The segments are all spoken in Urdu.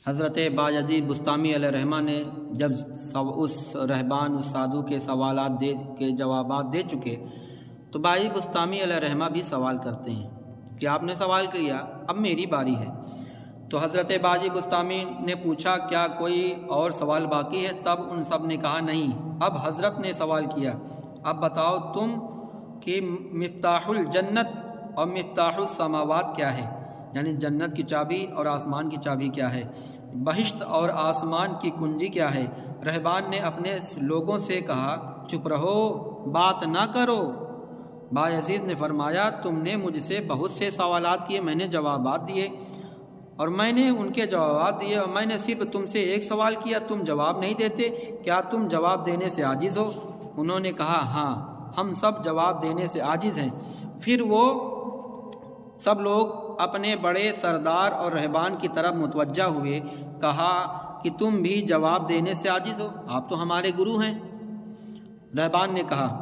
حضرت باجدید بستامی علیہ رحمہ نے جب اس رہبان اس سادھو کے سوالات کے جوابات دے چکے تو باجی بستامی علیہ رحمہ بھی سوال کرتے ہیں کہ آپ نے سوال کیا، اب میری باری ہے۔ تو حضرت باجی بستامی نے پوچھا کیا کوئی اور سوال باقی ہے؟ تب ان سب نے کہا نہیں۔ اب حضرت نے سوال کیا، اب بتاؤ تم کہ مفتاح الجنت اور مفتاح السماوات کیا ہے؟ یعنی جنت کی چابی اور آسمان کی چابی کیا ہے؟ بہشت اور آسمان کی کنجی کیا ہے؟ رہبان نے اپنے لوگوں سے کہا چپ رہو، بات نہ کرو۔ بایزید نے فرمایا تم نے مجھ سے بہت سے سوالات کیے، میں نے جوابات دیے اور میں نے ان کے جوابات دیے، اور میں نے صرف تم سے ایک سوال کیا، تم جواب نہیں دیتے، کیا تم جواب دینے سے عاجز ہو؟ انہوں نے کہا ہاں، ہم سب جواب دینے سے عاجز ہیں۔ پھر وہ سب لوگ اپنے بڑے سردار اور رہبان کی طرف متوجہ ہوئے، کہا کہ تم بھی جواب دینے سے عاجز ہو، آپ تو ہمارے گرو ہیں۔ رہبان نے کہا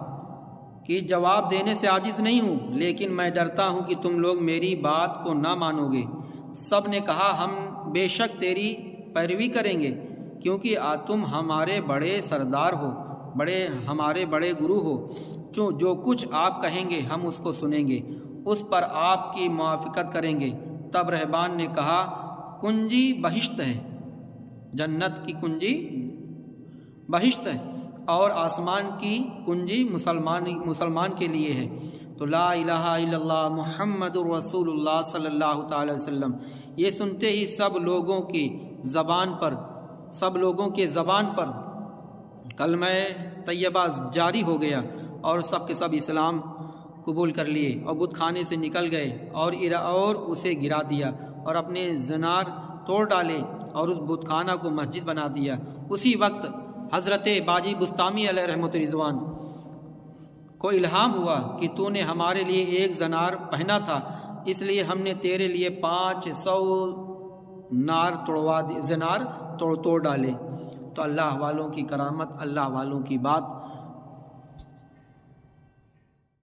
کہ جواب دینے سے عاجز نہیں ہوں، لیکن میں ڈرتا ہوں کہ تم لوگ میری بات کو نہ مانو گے۔ سب نے کہا ہم بے شک تیری پیروی کریں گے، کیونکہ تم ہمارے بڑے سردار ہو، ہمارے بڑے گرو ہو، جو کچھ آپ کہیں گے ہم اس کو سنیں گے، اس پر آپ کی موافقت کریں گے۔ تب رہبان نے کہا کنجی بہشت ہے، جنت کی کنجی بہشت ہے، اور آسمان کی کنجی مسلمان کے لیے ہے۔ تو لا الہ الا اللہ محمد رسول اللہ صلی اللہ تعالی وسلم، یہ سنتے ہی سب لوگوں کے زبان پر کلمہ طیبہ جاری ہو گیا، اور سب کے سب اسلام قبول کر لیے اور بت خانے سے نکل گئے اور اسے گرا دیا اور اپنے زنار توڑ ڈالے اور اس بت خانہ کو مسجد بنا دیا۔ اسی وقت حضرت باجی بستامی علیہ رحمۃ رضوان کو الہام ہوا کہ تو نے ہمارے لیے ایک زنار پہنا تھا، اس لیے ہم نے تیرے لیے 500 زنار توڑ ڈالے۔ تو اللہ والوں کی کرامت، اللہ والوں کی بات